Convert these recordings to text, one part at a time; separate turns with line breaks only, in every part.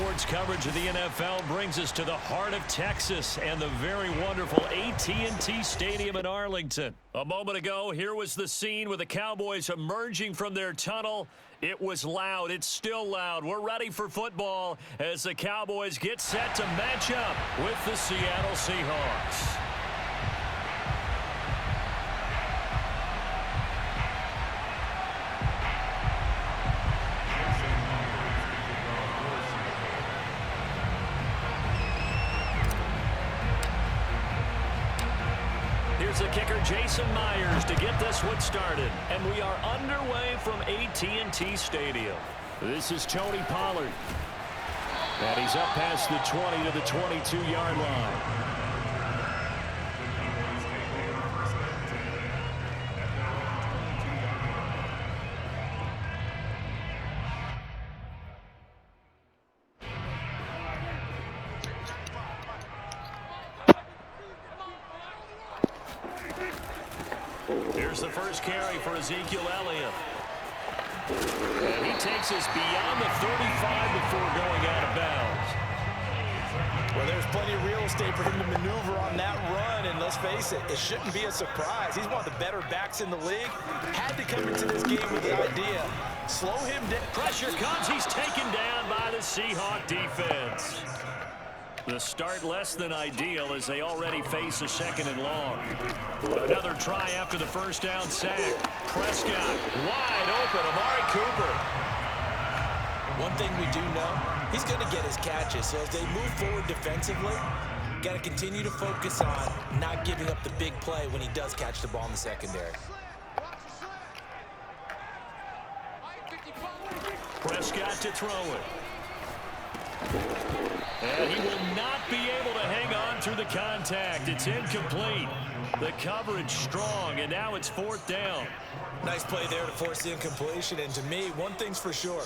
sports coverage of the NFL brings us to the heart of Texas and the very wonderful AT&T Stadium in Arlington. A moment ago, here was the scene with the Cowboys emerging from their tunnel. It was loud. It's still loud. We're ready for football as the Cowboys get set to match up with the Seattle Seahawks. Here's the kicker, Jason Myers, to get this one started. And we are underway from AT&T Stadium. This is Tony Pollard. And he's up past the 20 to the 22-yard line. Here's the first carry for Ezekiel Elliott. And he takes us beyond the 35 before going out of bounds.
Well, there's plenty of real estate for him to maneuver on that run, and let's face it, it shouldn't be a surprise. He's one of the better backs in the league. Had to come into this game with the idea. Slow him down.
Pressure comes. He's taken down by the Seahawk defense. The start less than ideal as they already face a second and long. Another try after the first down sack. Prescott wide open. Amari Cooper.
One thing we do know, he's going to get his catches. So as they move forward defensively, got to continue to focus on not giving up the big play when he does catch the ball in the secondary.
Prescott to throw it. And he will not be able to hang on through the contact. It's incomplete. The coverage strong, and now it's fourth down.
Nice play there to force the incompletion. And to me, one thing's for sure.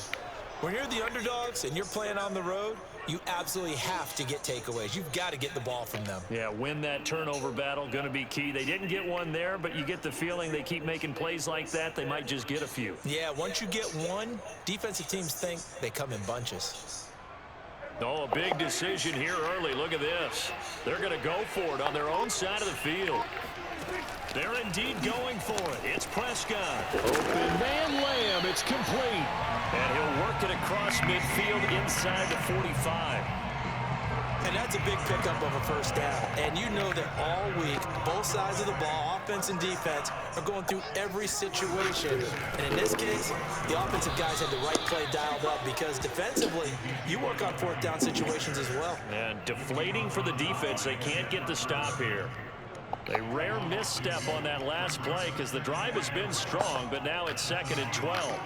When you're the underdogs and you're playing on the road, you absolutely have to get takeaways. You've got to get the ball from them.
Yeah, win that turnover battle, going to be key. They didn't get one there, but you get the feeling they keep making plays like that, they might just get a few.
Yeah, once you get one, defensive teams think they come in bunches.
Oh, a big decision here early. Look at this. They're going to go for it on their own side of the field. They're indeed going for it. It's Prescott. Open man Lamb. It's complete. And he'll work it across midfield inside the 45.
And that's a big pickup of a first down. And you know that all week, both sides of the ball, offense and defense, are going through every situation. And in this case, the offensive guys had the right play dialed up because defensively, you work on fourth down situations as well.
And deflating for the defense. They can't get the stop here. A rare misstep on that last play because the drive has been strong, but now it's 2nd and 12.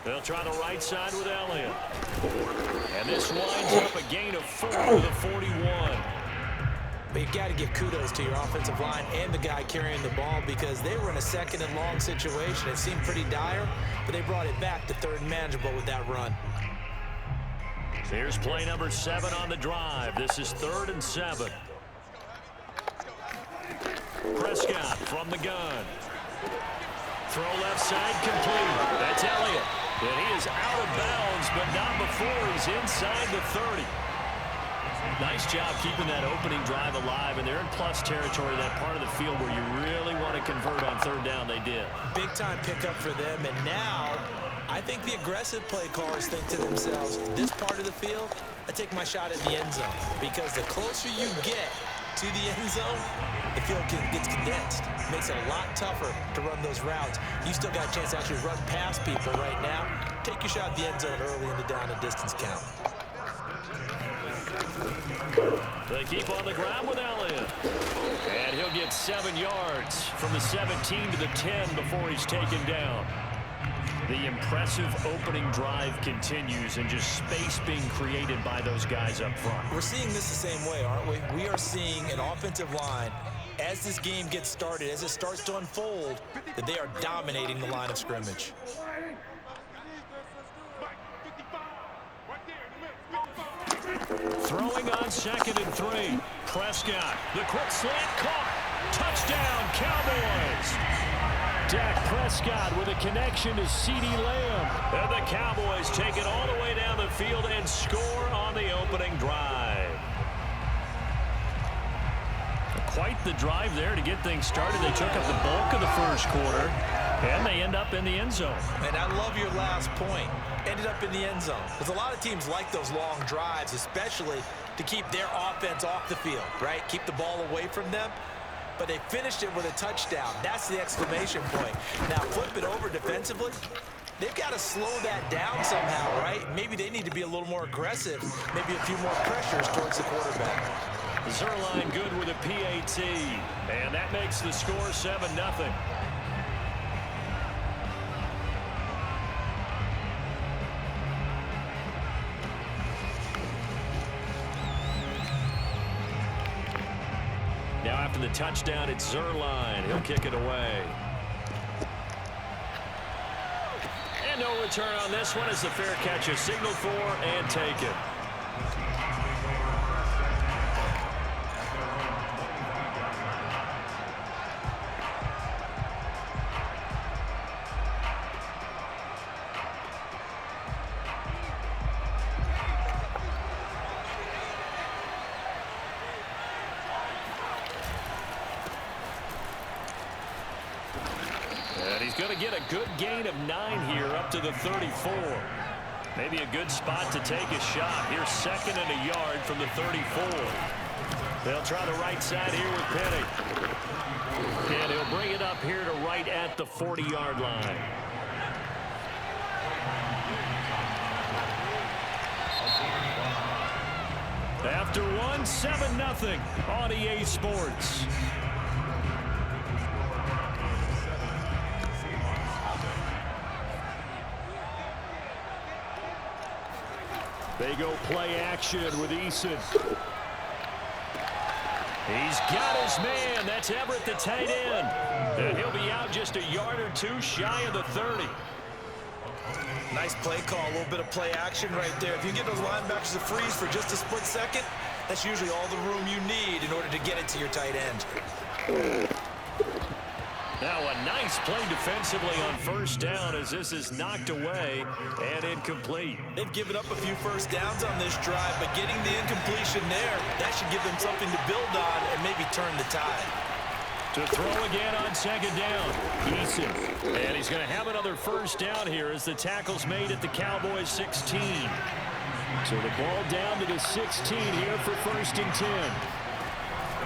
They'll try the right side with Elliott. And this winds up a gain of 4 to the 41.
But you've got to give kudos to your offensive line and the guy carrying the ball because they were in a 2nd and long situation. It seemed pretty dire, but they brought it back to 3rd and manageable with that run.
Here's play number 7 on the drive. This is 3rd and 7. Prescott from the gun. Throw left side complete. That's Elliott. And he is out of bounds, but not before he's inside the 30. Nice job keeping that opening drive alive, and they're in plus territory, that part of the field where you really want to convert on 3rd down. They did.
Big time pickup for them, and now I think the aggressive play callers think to themselves, this part of the field, I take my shot at the end zone. Because the closer you get to the end zone, the field gets condensed. Makes it a lot tougher to run those routes. You still got a chance to actually run past people right now. Take your shot at the end zone early in the down and distance count.
They keep on the ground with Elliott. And he'll get 7 yards from the 17 to the 10 before he's taken down. The impressive opening drive continues and just space being created by those guys up front.
We're seeing this the same way, aren't we? We are seeing an offensive line, as this game gets started, as it starts to unfold, that they are dominating the line of scrimmage.
Throwing on 2nd and 3. Prescott, the quick slant caught. Touchdown, Cowboys. Dak Prescott with a connection to CeeDee Lamb. And the Cowboys take it all the way down the field and score on the opening drive. Quite the drive there to get things started. They took up the bulk of the first quarter, and they end up in the end zone.
And I love your last point. Ended up in the end zone. Because a lot of teams like those long drives, especially to keep their offense off the field, right? Keep the ball away from them. But they finished it with a touchdown. That's the exclamation point. Now flip it over defensively. They've got to slow that down somehow, right? Maybe they need to be a little more aggressive. Maybe a few more pressures towards the quarterback.
Zerline good with a PAT. And that makes the score 7-0. Now after the touchdown, it's Zerline. He'll kick it away. And no return on this one as the fair catch is signaled for and taken. And he's going to get a good gain of 9 here up to the 34. Maybe a good spot to take a shot. Here's 2nd and a yard from the 34. They'll try the right side here with Penny. And he'll bring it up here to right at the 40-yard line. After one, 7-0 on EA Sports. They go play action with Eason. He's got his man. That's Everett, the tight end. And he'll be out just a yard or two shy of the 30.
Nice play call, a little bit of play action right there. If you get those linebackers to freeze for just a split second, that's usually all the room you need in order to get it to your tight end.
Now a nice play defensively on first down as this is knocked away and incomplete.
They've given up a few first downs on this drive, but getting the incompletion there, that should give them something to build on and maybe turn the tide.
To throw again on 2nd down. Eason. And he's going to have another first down here as the tackle's made at the Cowboys 16. So the ball down to the 16 here for 1st and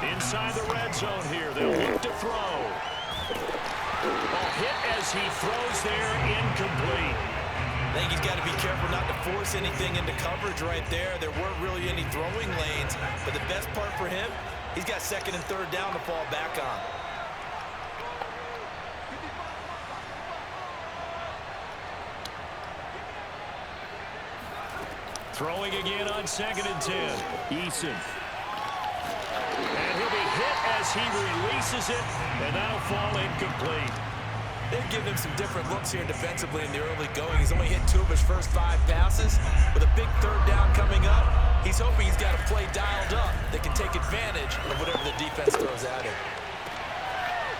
10. Inside the red zone here. They'll look to throw. Ball hit as he throws there, incomplete.
I think he's got to be careful not to force anything into coverage right there. There weren't really any throwing lanes, but the best part for him, he's got 2nd and 3rd down to fall back on.
Throwing again on 2nd and 10. Eason. And he'll be hit as he releases it, and that'll fall incomplete.
They've given him some different looks here defensively in the early going. He's only hit 2 of his first 5 passes. With a big 3rd down coming up, he's hoping he's got a play dialed up that can take advantage of whatever the defense throws at him.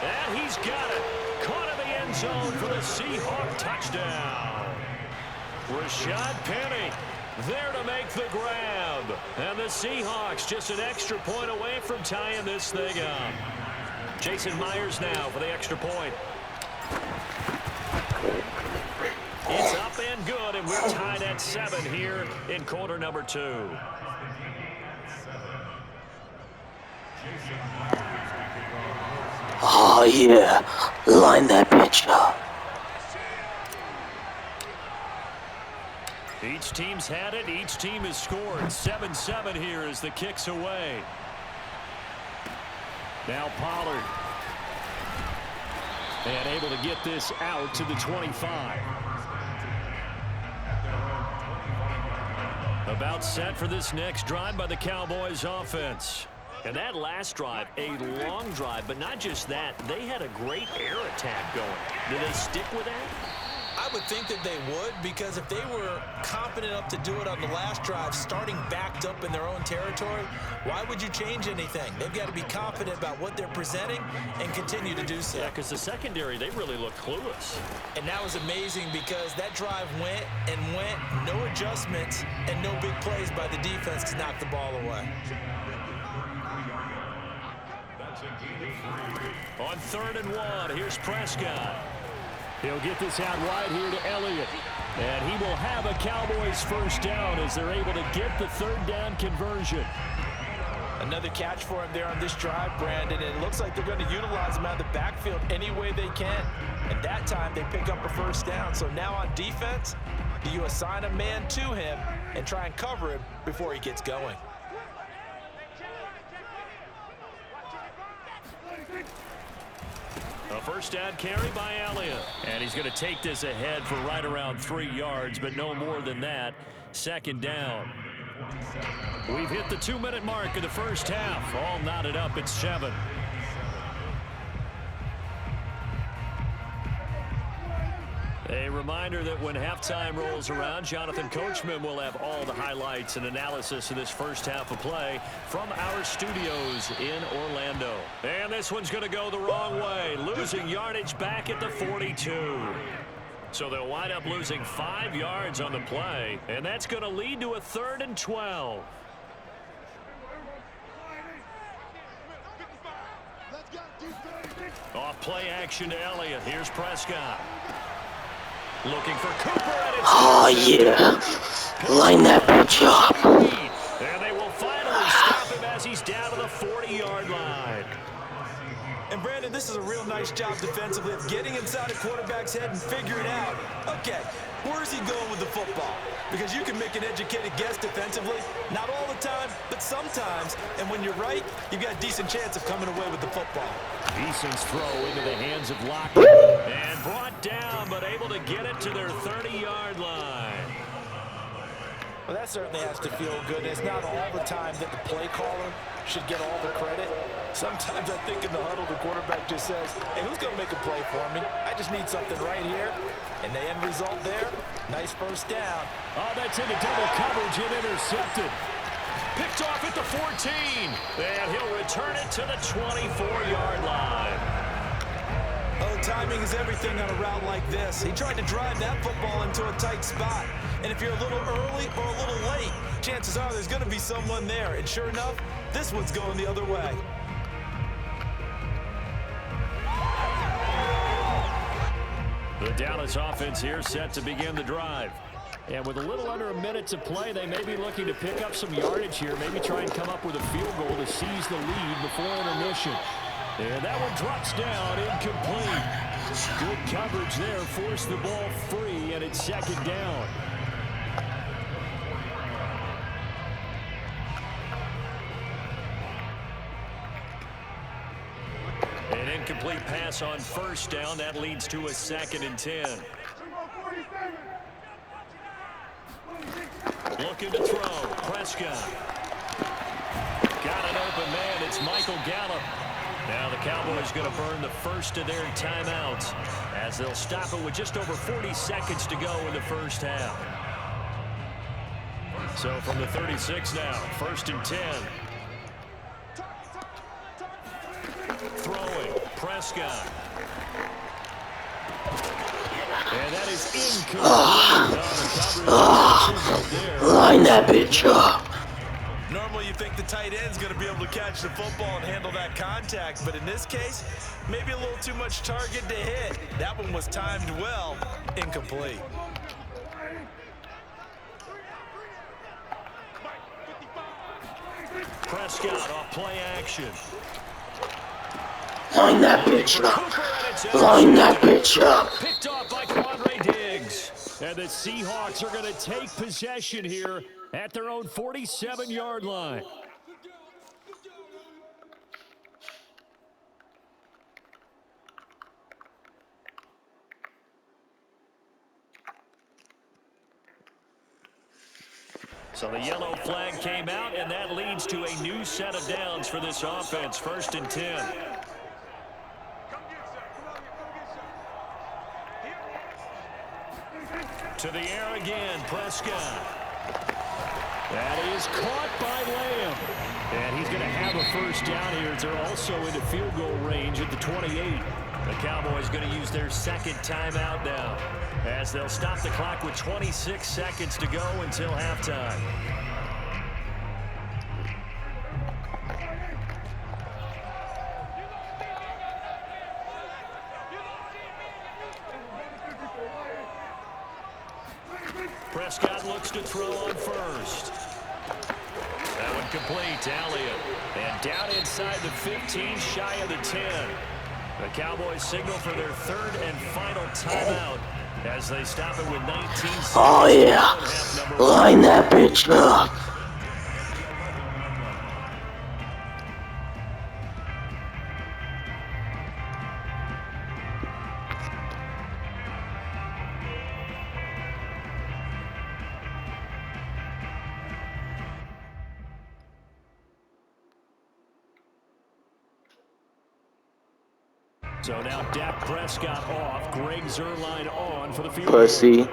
And he's got it. Caught in the end zone for the Seahawk touchdown. Rashad Penny there to make the grab. And the Seahawks just an extra point away from tying this thing up. Jason Myers now for the extra point. It's up and good, and we're tied at 7 here in quarter number 2.
Oh, yeah. Line that bitch up.
Each team's had it. Each team has scored. 7-7 here as the kick's away. Now Pollard. And able to get this out to the 25. About set for this next drive by the Cowboys offense. And that last drive, a long drive, but not just that. They had a great air attack going. Did they stick with that?
I would think that they would, because if they were confident enough to do it on the last drive, starting backed up in their own territory, why would you change anything? They've got to be confident about what they're presenting and continue to do so.
Yeah, because the secondary, they really look clueless.
And that was amazing because that drive went and went, no adjustments, and no big plays by the defense to knock the ball away.
On 3rd and 1, here's Prescott.
He'll get this out wide here to Elliott. And he will have a Cowboys first down as they're able to get the 3rd down conversion.
Another catch for him there on this drive, Brandon. And it looks like they're going to utilize him out of the backfield any way they can. And that time they pick up a first down. So now on defense, do you assign a man to him and try and cover him before he gets going?
A first down carry by Elliott. And he's going to take this ahead for right around 3 yards, but no more than that. 2nd down. We've hit the 2-minute mark of the first half. All knotted up at 7. A reminder that when halftime rolls around, Jonathan Coachman will have all the highlights and analysis of this first half of play from our studios in Orlando. And this one's going to go the wrong way, losing yardage back at the 42. So they'll wind up losing 5 yards on the play, and that's going to lead to a 3rd and 12. Off play action to Elliott. Here's Prescott. Looking for Cooper, and it's
Oh, yeah. Line that bitch up.
and they will finally stop him as he's down to the 40-yard line.
And Brandon, this is a real nice job defensively of getting inside a quarterback's head and figuring out, okay, where's he going with the football? Because you can make an educated guess defensively, not all the time, but sometimes. And when you're right, you've got a decent chance of coming away with the football.
Eason's throw into the hands of Lockett.
And brought down, but able to get it to their 30-yard line.
Well, that certainly has to feel good. It's not all the time that the play caller should get all the credit. Sometimes I think in the huddle, the quarterback just says, hey, who's going to make a play for me? I just need something right here. And the end result there, nice first down.
Oh, that's into double coverage and intercepted.
Picked off at the 14. And he'll return it to the 24-yard line.
Oh, timing is everything on a route like this. He tried to drive that football into a tight spot. And if you're a little early or a little late, chances are there's going to be someone there. And sure enough, this one's going the other way.
The Dallas offense here set to begin the drive.
And with a little under a minute to play, they may be looking to pick up some yardage here, maybe try and come up with a field goal to seize the lead before intermission. And that one drops down, incomplete. Good coverage there, forced the ball free, and it's 2nd down.
An incomplete pass on first down. That leads to a 2nd and 10. Looking to throw. Prescott. Got an open man. It's Michael Gallup. Now the Cowboys going to burn the first of their timeouts as they'll stop it with just over 40 seconds to go in the first half. So from the 36 now, 1st and 10. Throwing. Prescott. And that is incomplete.
Line that bitch up.
Normally you think the tight end's going to be able to catch the football and handle that contact, but in this case, maybe a little too much target to hit. That one was timed well, incomplete.
Prescott off play action.
Line that bitch up. Line that bitch up.
Picked off by Quandre Diggs.
And the Seahawks are going to take possession here at their own 47-yard line.
So the yellow flag came out, and that leads to a new set of downs for this offense. 1st and 10. To the air again, Prescott.
That is caught by Lamb. And he's going to have a first down here. They're also into field goal range at the 28.
The Cowboys going to use their second timeout now, as they'll stop the clock with 26 seconds to go until halftime. Prescott looks to throw on first. That one complete to Elliott. And down inside the 15, shy of the 10. The Cowboys signal for their third and final timeout as they stop it with 19 seconds.
Oh yeah, line that bitch up.
So now Dak Prescott off, Greg Zuerlein on for the field.
Pussy.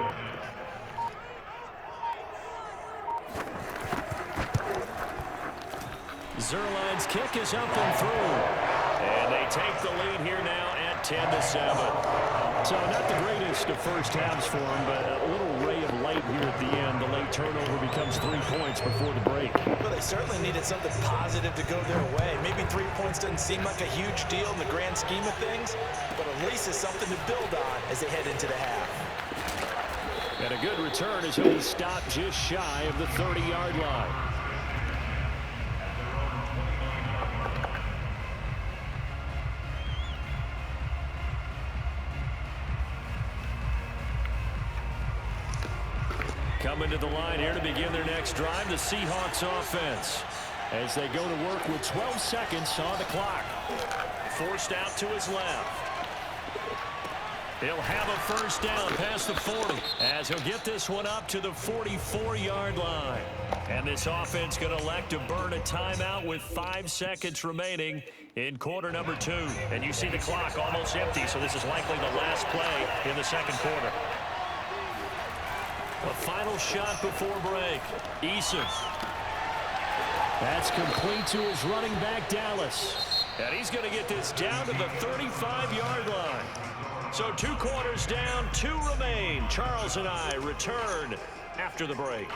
Zuerlein's kick is up and through. And they take the lead here now at 10-7.
So not the greatest of first halves for him, but a little ray of light here at the end. The late turnover becomes 3 points before the break.
Well, they certainly needed something positive to go their way. Maybe 3 points doesn't seem like a huge deal in the grand scheme of things, but at least it's something to build on as they head into the half.
And a good return as he'll be stopped just shy of the 30-yard line.
Coming to the line here to begin their next drive, the Seahawks offense,
as they go to work with 12 seconds on the clock.
Forced out to his left. He'll have a first down past the 40 as he'll get this one up to the 44-yard line. And this offense going to elect to burn a timeout with 5 seconds remaining in quarter number 2. And you see the clock almost empty, so this is likely the last play in the second quarter. A final shot before break. Eason.
That's complete to his running back, Dallas.
And he's going to get this down to the 35-yard line. So 2 quarters down, 2 remain. Charles and I return after the break.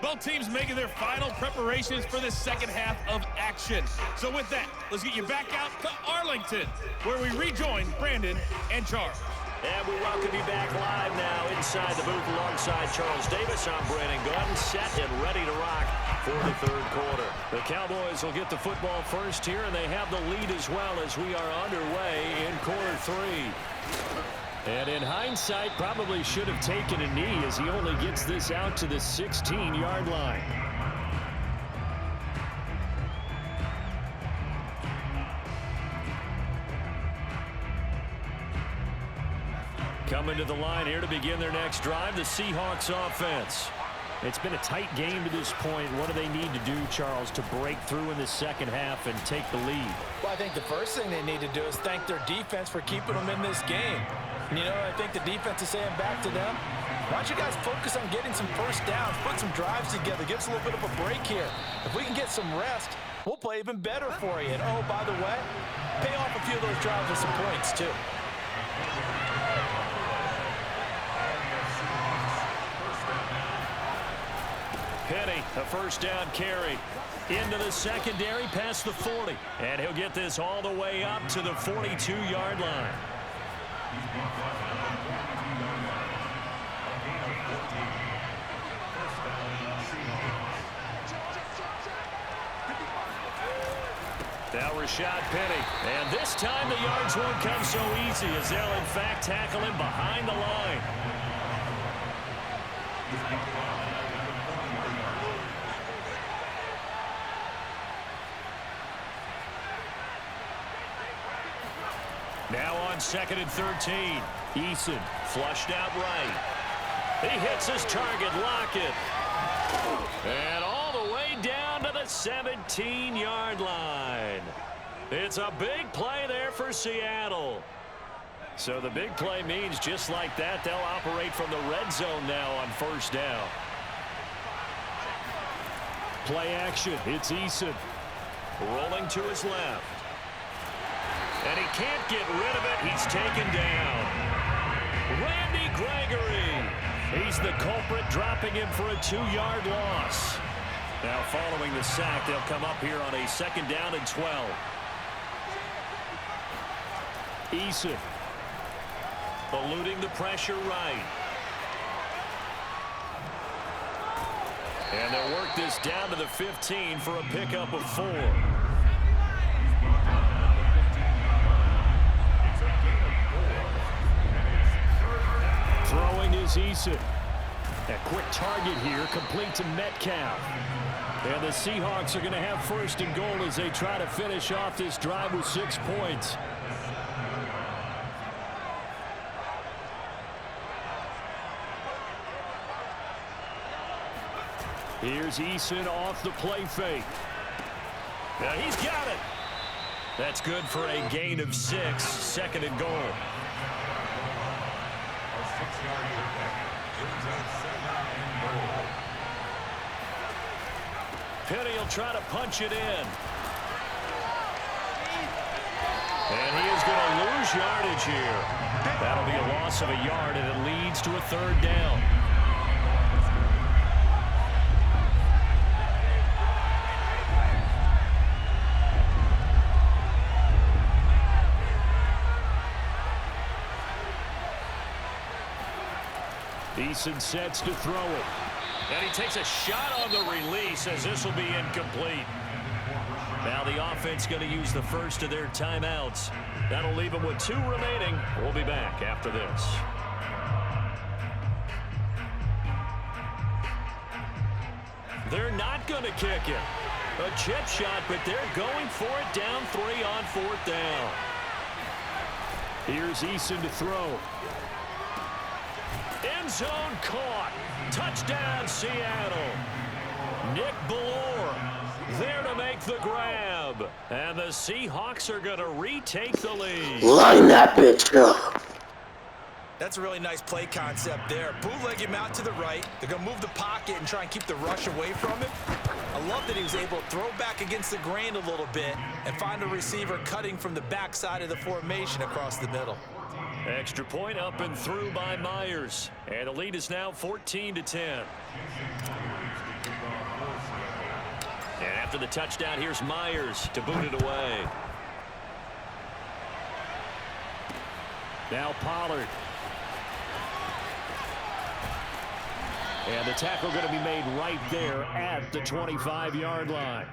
Both teams making their final preparations for the second half of action. So with that, let's get you back out to Arlington, where we rejoin Brandon and Charles.
And we welcome you back live now inside the booth alongside Charles Davis. I'm Brandon Gordon, set and ready to rock for the third quarter. The Cowboys will get the football first here, and they have the lead as well as we are underway in quarter 3.
And in hindsight, probably should have taken a knee as he only gets this out to the 16-yard line.
Coming to the line here to begin their next drive, the Seahawks offense.
It's been a tight game to this point. What do they need to do, Charles, to break through in the second half and take the lead?
Well, I think the first thing they need to do is thank their defense for keeping them in this game. You know, I think the defense is saying back to them, why don't you guys focus on getting some first downs, put some drives together, give us a little bit of a break here. If we can get some rest, we'll play even better for you. And, oh, by the way, pay off a few of those drives with some points, too.
Penny, a first down carry into the secondary past the 40. And he'll get this all the way up to the 42-yard line. Now Rashad Penny. And this time the yards won't come so easy as they'll in fact tackle him behind the line. Now on 2nd and 13. Eason flushed out right. He hits his target, Lockett. And all the way down to the 17-yard line. It's a big play there for Seattle. So the big play means just like that, they'll operate from the red zone now on first down.
Play action. It's Eason.
Rolling to his left. And he can't get rid of it. He's taken down. Randy Gregory. He's the culprit, dropping him for a 2-yard loss. Now following the sack, they'll come up here on a 2nd down and 12.
Eason.
Eluding the pressure right. And they'll work this down to the 15 for a pickup of 4.
Throwing is Eason. A quick target here, complete to Metcalf. And the Seahawks are going to have 1st and goal as they try to finish off this drive with 6 points. Here's Eason off the play fake.
Now he's got it. That's good for a gain of 6, 2nd and goal. Penny will try to punch it in. And he is going to lose yardage here. That'll be a loss of a yard, and it leads to a 3rd down.
Eason sets to throw it.
And he takes a shot on the release as this will be incomplete. Now the offense going to use the first of their timeouts. That'll leave them with 2 remaining. We'll be back after this. They're not going to kick it. A chip shot, but they're going for it down 3 on 4th down.
Here's Eason to throw.
End zone caught. Touchdown, Seattle. Nick Ballore there to make the grab. And the Seahawks are going to retake the lead.
Line that bitch up.
That's a really nice play concept there. Bootleg him out to the right. They're going to move the pocket and try and keep the rush away from him. I love that he was able to throw back against the grain a little bit and find a receiver cutting from the backside of the formation across the middle.
Extra point up and through by Myers. And the lead is now 14-10. And after the touchdown, here's Myers to boot it away.
Now Pollard. And the tackle going to be made right there at the 25-yard line.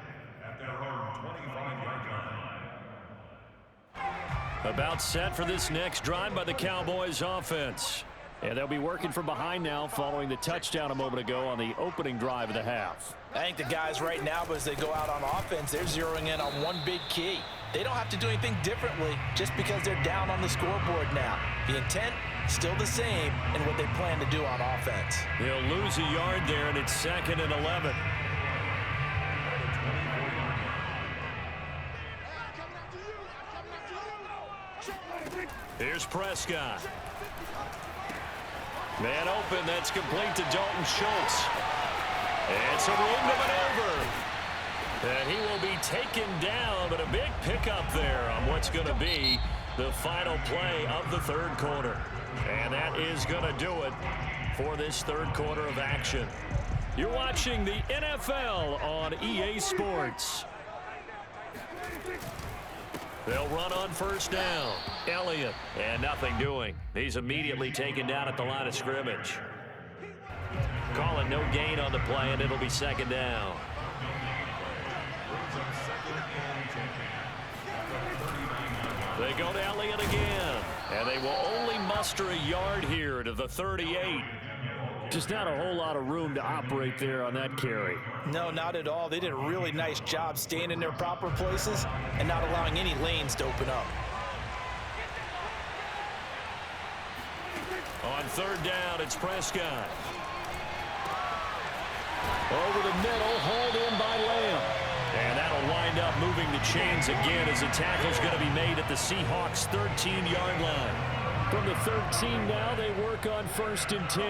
About set for this next drive by the Cowboys offense. And they'll be working from behind now following the touchdown a moment ago on the opening drive of the half.
I think the guys right now, as they go out on offense, they're zeroing in on one big key. They don't have to do anything differently just because they're down on the scoreboard now. The intent, still the same in what they plan to do on offense.
He'll lose a yard there, and it's 2nd and 11. Here's Prescott. Man open, that's complete to Dalton Schultz. And some room to maneuver. And he will be taken down, but a big pickup there on what's going to be the final play of the 3rd quarter. And that is going to do it for this 3rd quarter of action. You're watching the NFL on EA Sports. They'll run on 1st down. Elliott, and nothing doing. He's immediately taken down at the line of scrimmage. Call it no gain on the play, and it'll be 2nd down. They go to Elliott again, and they will only muster a yard here to the 38.
Just not a whole lot of room to operate there on that carry.
No, not at all. They did a really nice job staying in their proper places and not allowing any lanes to open up.
On 3rd down, it's Prescott.
Over the middle, hauled in by Lamb.
And that'll wind up moving the chains again as the tackle's going to be made at the Seahawks' 13-yard line.
From the 13 now, they work on 1st and 10.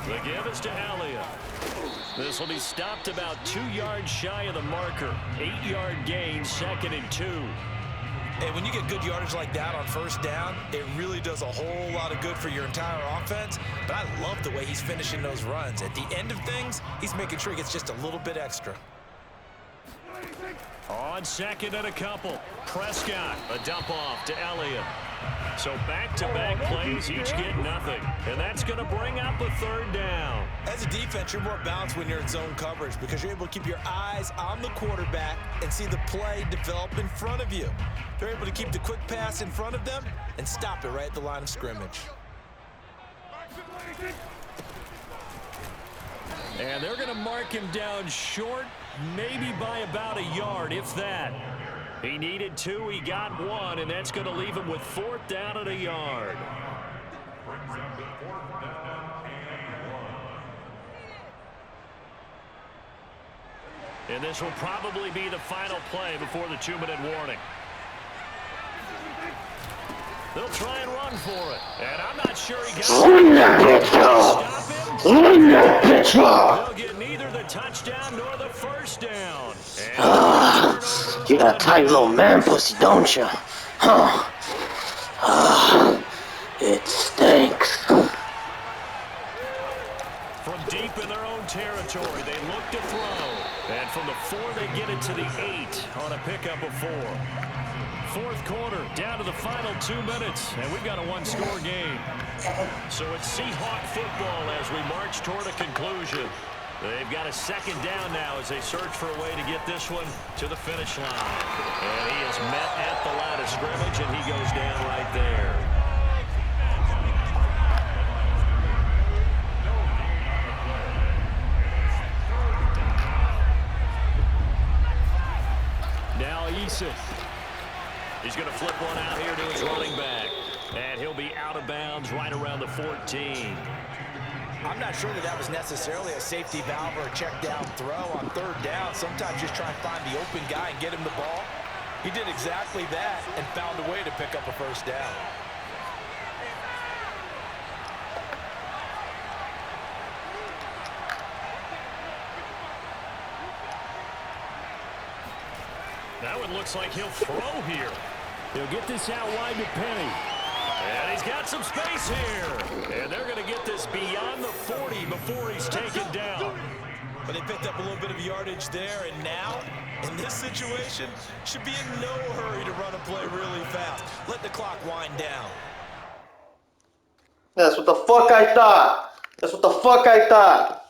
The give is to Elliott. This will be stopped about 2 yards shy of the marker. 8-yard gain, 2nd and 2.
And when you get good yardage like that on 1st down, it really does a whole lot of good for your entire offense. But I love the way he's finishing those runs. At the end of things, he's making sure he gets just a little bit extra.
On 2nd and a couple, Prescott, a dump off to Elliott. So back-to-back plays, each get nothing. And that's going to bring up a 3rd down.
As a defense, you're more balanced when you're in zone coverage because you're able to keep your eyes on the quarterback and see the play develop in front of you. They're able to keep the quick pass in front of them and stop it right at the line of scrimmage.
And they're going to mark him down short, maybe by about a yard, if that.
He needed 2, he got 1, and that's going to leave him with 4th down and a yard. And this will probably be the final play before the 2-minute warning. They'll try and run for it. And I'm not sure he got it. Stop him. They'll get neither the touchdown nor the 1st down.
You got a tight little man pussy, don't you? Huh? It stinks.
From deep in their own territory, they look to throw. And from the 4, they get it to the 8 on a pickup of 4. 4th quarter, down to the final 2 minutes, and we've got a 1-score game. So it's Seahawk football as we march toward a conclusion. They've got a 2nd down now as they search for a way to get this one to the finish line. And he is met at the line of scrimmage, and he goes down right there.
Now Eason.
He's going to flip one out here to his running back. And he'll be out of bounds right around the 14.
I'm not sure that was necessarily a safety valve or a check down throw on 3rd down. Sometimes just try and find the open guy and get him the ball. He did exactly that and found a way to pick up a 1st down.
Now it looks like he'll throw here.
He'll get this out wide to Penny.
And he's got some space here. And they're going to get this beyond the 40 before he's taken down.
But they picked up a little bit of yardage there, and now, in this situation, should be in no hurry to run a play really fast. Let the clock wind down.
That's what the fuck I thought. That's what the fuck I thought.